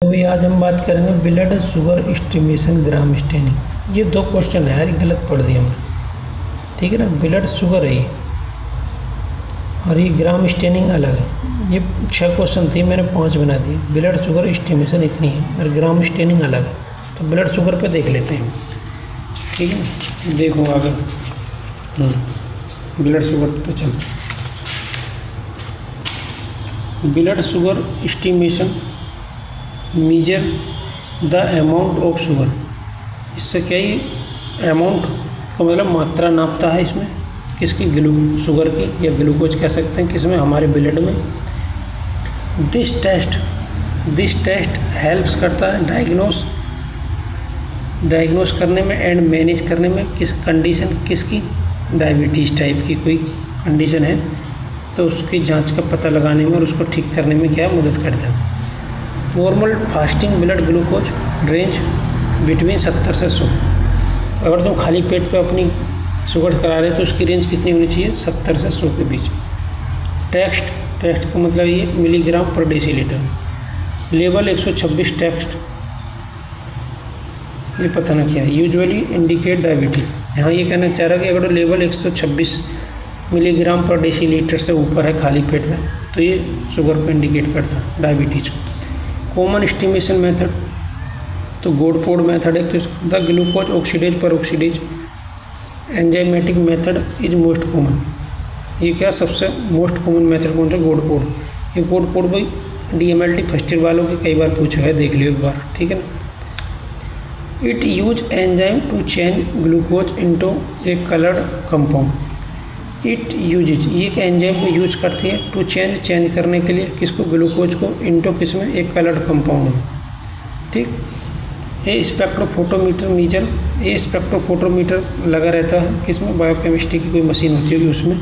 भाई आज हम बात करेंगे blood sugar estimation gram staining. ये दो क्वेश्चन है यार, गलत पढ़ दिया हमने, ठीक है ना। ब्लड शुगर है ये और ये ग्राम स्टेनिंग अलग है। ये 6 क्वेश्चन थी, मैंने 5 बना दिए। ब्लड शुगर एस्टिमेशन इतनी है और ग्राम स्टेनिंग अलग है। तो ब्लड शुगर पे देख लेते हैं, ठीक है। देखो आगे ब्लड शुगर पे चलते। Blood sugar estimation measure the amount of sugar. इससे क्या ये अमाउंट का मतलब मात्रा नापता है इसमें, किसकी, शुगर की या ग्लूकोज कह सकते हैं, किसमें, हमारे ब्लड में। दिस टेस्ट हेल्प्स करता है डायग्नोस करने में एंड मैनेज करने में। किस कंडीशन, किसकी, डायबिटीज़ टाइप की कोई कंडीशन है तो उसकी जांच का पता लगाने में और उसको ठीक करने में क्या मदद करता है। Normal fasting blood glucose range between 70 से 100। अगर तुम खाली पेट पे अपनी शुगर करा रहे तो उसकी रेंज कितनी होनी चाहिए, 70 से 100 के बीच। टेक्स्ट का मतलब ये milligram per decilitre. Level 126 text, ये पता ना क्या है। Usually indicate diabetes. यहाँ ये कहना चाह रहा है कि अगर लेवल 126 मिलीग्राम पर डेसीलीटर से ऊपर है खाली पेट में तो ये शुगर को इंडिकेट करता है, डायबिटीज को। कॉमन एस्टिमेशन मेथड तो गोडफोर्ड मेथड है, तो द ग्लूकोज ऑक्सीडेज पर oxidase enzymatic method is most common. ये क्या सबसे मोस्ट कॉमन मेथड कौन सा, गोडफोर्ड। ये गोडफोर्ड भाई DMLT फर्स्ट ईयर वालों के कई बार पूछा है, देख लियो एक बार, ठीक है ना। It use enzyme to change glucose into a coloured compound. It uses, ये एक एंजाइम को यूज करती है टू चेंज करने के लिए, किसको, ग्लूकोज को, इनटू किसमें, एक कलर्ड कंपाउंड में, ठीक। ये स्पेक्ट्रोफोटोमीटर मीजर, ये स्पेक्ट्रोफोटोमीटर लगा रहता है किसमें, बायोकेमिस्ट्री की कोई मशीन होती होगी उसमें,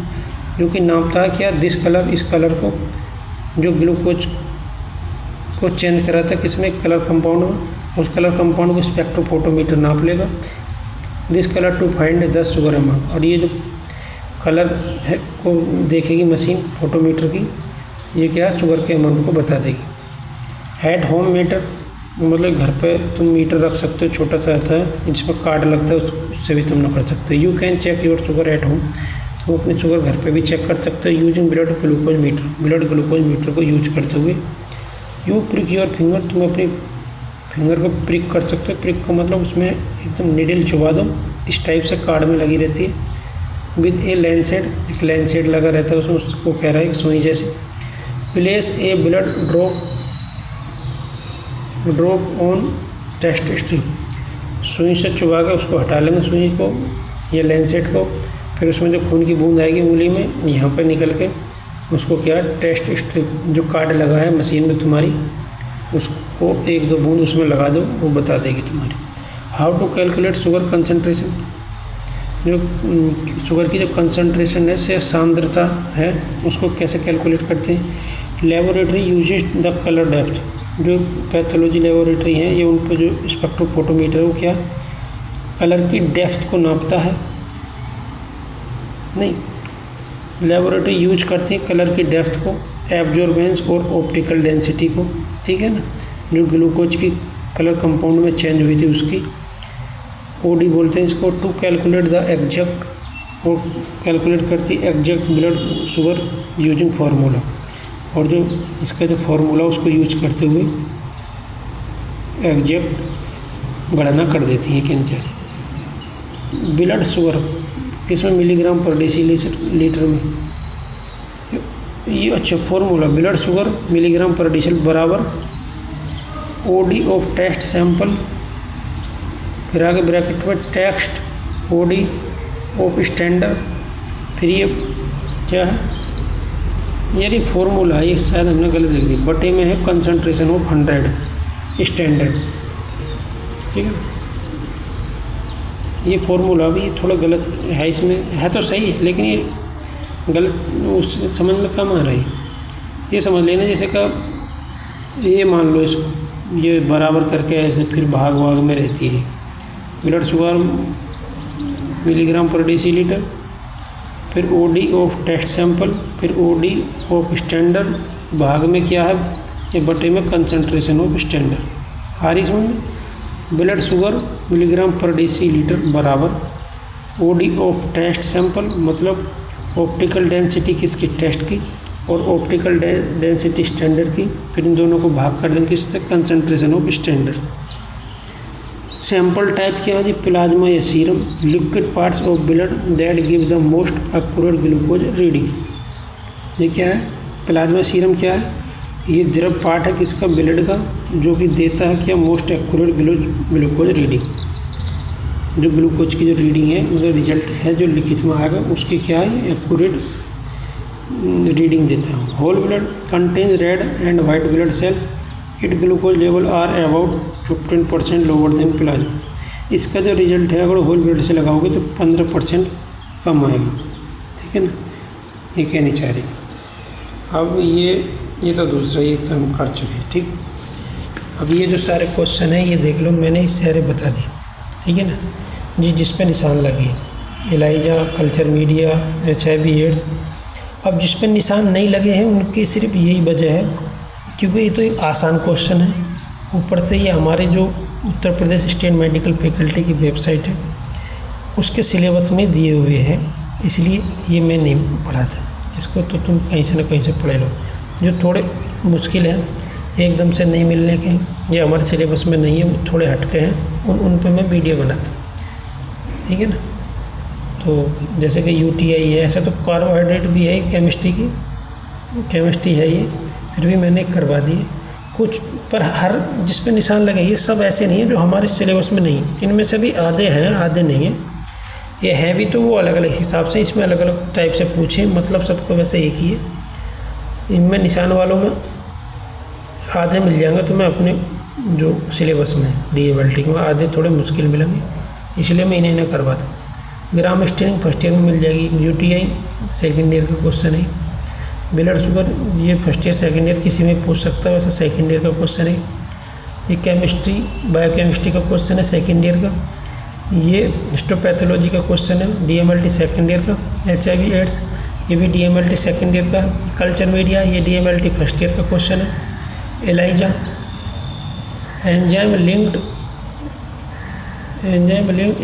जो कि नापता है क्या, दिस कलर, इस कलर को, जो ग्लूकोज को चेंज कराता है किसमें, एक कलर कंपाउंड में। उस कलर कंपाउंड को स्पेक्ट्रोफोटोमीटर नाप लेगा। This colour to find the sugar amount. और ये जो कलर है को देखेगी मशीन फोटोमीटर की, ये क्या शुगर के अमाउंट को बता देगी। एट होम मीटर मतलब घर पे तुम मीटर रख सकते हो, छोटा सा आता है जिसमें कार्ड लगता है, उससे भी तुम कर सकते हो। You can check your sugar at home. तुम अपनी शुगर घर पे भी चेक कर सकते हो using blood glucose meter, blood glucose meter को यूज करते हुए। यू प्रिक योर फिंगर, तुम अपनी फिंगर को प्रिक कर सकते हो। प्रिक का मतलब उसमें एकदम निडल चुबा दो, इस टाइप से कार्ड में लगी रहती है। विद ए लैंसेट, एक लैंसेट लगा रहता है उसमें, उसको कह रहा है सुई जैसे। Place a blood drop on test strip, सुई से चुबा कर उसको हटा लेंगे सुई को या लैंसेट को। फिर उसमें जो खून की बूंद आएगी उंगली में, यहाँ पर निकल के उसको क्या, टेस्ट स्ट्रिप जो कार्ड लगा है मशीन में तुम्हारी, उसको 1-2 बूंद उसमें लगा दो, वो बता देगी तुम्हारी। How to calculate sugar concentration, जो शुगर की जो कंसंट्रेशन है से सांद्रता है उसको कैसे कैलकुलेट करते हैं। Laboratory uses the colour depth, जो पैथोलॉजी लेबोरेटरी है ये उन पर जो स्पेक्ट्रोफोटोमीटर वो क्या कलर की डेप्थ को नापता है, नहीं, लेबोरेटरी यूज करती है कलर की डेप्थ को, एब्जॉर्बेंस और ऑप्टिकल डेंसिटी को, ठीक है ना, जो ग्लूकोज की कलर कंपाउंड में चेंज हुई थी उसकी। OD बोलते हैं इसको। टू कैलकुलेट द एग्जैक्ट, और कैलकुलेट करती exact blood sugar using formula, और जो इसका जो फार्मूला उसको यूज करते हुए एग्जैक्ट गणना कर देती है कैंसर। ब्लड शुगर किसमें, मिलीग्राम पर डेसीलीटर में। ये अच्छा formula, blood sugar milligram per decilitre बराबर OD ऑफ टेस्ट सैंपल, फिर आगे ब्रैकेट में टेक्स्ट OD ऑफ स्टैंडर्ड। फिर ये क्या है, यार फॉर्मूला है, ये शायद हमने गलत लिख दी, बटे में है कंसंट्रेशन ऑफ 100 स्टैंडर्ड, ठीक है। ये फॉर्मूला भी थोड़ा गलत है, इसमें है तो सही है लेकिन ये गलत उस समझ में कम आ रही है। ये समझ लेना जैसे का ये मान लो इसको, ये बराबर करके ऐसे फिर भाग में रहती है। Blood sugar milligram per decilitre, फिर OD ऑफ टेस्ट सैंपल, फिर OD ऑफ स्टैंडर्ड, भाग में क्या है ये बटे में concentration of standard. Horizon blood sugar milligram per decilitre बराबर ओडी ऑफ टेस्ट सैंपल, मतलब ऑप्टिकल डेंसिटी किसकी, टेस्ट की, और ऑप्टिकल डेंसिटी स्टैंडर्ड की, फिर इन दोनों को भाग कर देंगे किससे, concentration of standard. Sample type क्या है जी, प्लाज्मा या serum, liquid parts of blood that give the most accurate glucose reading. ये क्या है, प्लाज्मा सीरम क्या है, ये द्रव पार्ट है किसका, ब्लड का, जो कि देता है क्या, मोस्ट एक्यूरेट ग्लूकोज रीडिंग। जो ग्लूकोज की जो रीडिंग है, जो रिजल्ट है जो लिखित में आएगा, उसकी क्या है, एक्यूरेट रीडिंग देता है। Whole blood contains red and white blood cell, it glucose level are about 15% lower than plasma. इसका जो रिजल्ट है, अगर होल ब्लड से लगाओगे तो 15% कम आएगा, ठीक है ना, ये कहनी चाह रही। अब ये तो दूसरा, ये तो हम कर चुके हैं, ठीक। अब ये जो सारे क्वेश्चन हैं ये देख लो, मैंने इस सारे बता दिए, ठीक है ना जी, जिस पे निशान लगे, ELISA, culture media, HIV AIDS. अब जिस पे निशान नहीं लगे हैं उनकी सिर्फ यही वजह है क्योंकि ये तो एक आसान क्वेश्चन है, ऊपर से ये हमारे जो Uttar Pradesh state medical faculty की वेबसाइट है उसके सिलेबस में दिए हुए हैं, इसलिए ये मैं नहीं पढ़ा था। इसको तो तुम कहीं से ना कहीं से पढ़ लो। जो थोड़े मुश्किल हैं, एकदम से नहीं मिलने के, ये हमारे सिलेबस में नहीं है, वो थोड़े हटके हैं, उन पे मैं वीडियो बनाता, ठीक है ना। तो जैसे कि UTI है, ऐसा तो कार्बोहाइड्रेट भी है, केमिस्ट्री की केमिस्ट्री है ये, फिर भी मैंने करवा दिए कुछ, पर हर जिस पे निशान लगे ये सब ऐसे नहीं है जो हमारे सिलेबस में नहीं, इनमें से भी आधे हैं आधे नहीं हैं। ये है भी तो वो अलग अलग हिसाब से, इसमें अलग अलग टाइप से पूछे, मतलब सबको वैसे एक ही है। इनमें निशान वालों में आधे मिल जाएंगे तो मैं अपने जो सिलेबस में DMLT में आधे थोड़े मुश्किल मिलेंगे, इसलिए मैं इन्हें करवाता। ग्राम स्टेनिंग फर्स्ट ईयर में मिल जाएगी, UTI सेकेंड ईयर का क्वेश्चन है, ब्लड शुगर ये फर्स्ट ईयर सेकेंड ईयर किसी में पूछ सकता है, वैसे सेकेंड ईयर का क्वेश्चन है। ये केमिस्ट्री बायोकेमिस्ट्री का क्वेश्चन है सेकेंड ईयर का। ये हिस्टोपैथोलॉजी का क्वेश्चन है DMLT सेकेंड ईयर का। HIV एड्स ये भी DMLT सेकेंड ईयर का। कल्चर मीडिया ये DMLT फर्स्ट ईयर का क्वेश्चन है। एलाइजा एंजाइम लिंक्ड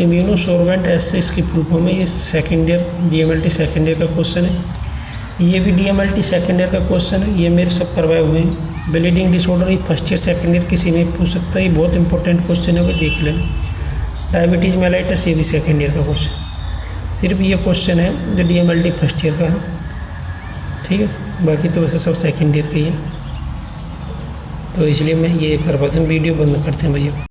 इम्यूनोसोर्बेंट ऐसे इसकी फुल फॉर्म है, ये second year DMLT second year का क्वेश्चन है। ये भी DMLT सेकेंड ईयर का क्वेश्चन है, ये मेरे सब करवाए हुए हैं। ब्लीडिंग डिसऑर्डर ये फर्स्ट ईयर सेकेंड ईयर किसी में पूछ सकता है, ये बहुत इंपॉर्टेंट क्वेश्चन है, वो देख लेना। डायबिटीज़ मेलाइटिस ये भी सेकेंड ईयर का क्वेश्चन, सिर्फ ये क्वेश्चन है जो DMLT फर्स्ट ईयर का है, ठीक है। बाकी तो वैसे सब सेकेंड ईयर के ही है, तो इसलिए मैं ये करवाता हूँ। वीडियो बंद करते हैं भैया।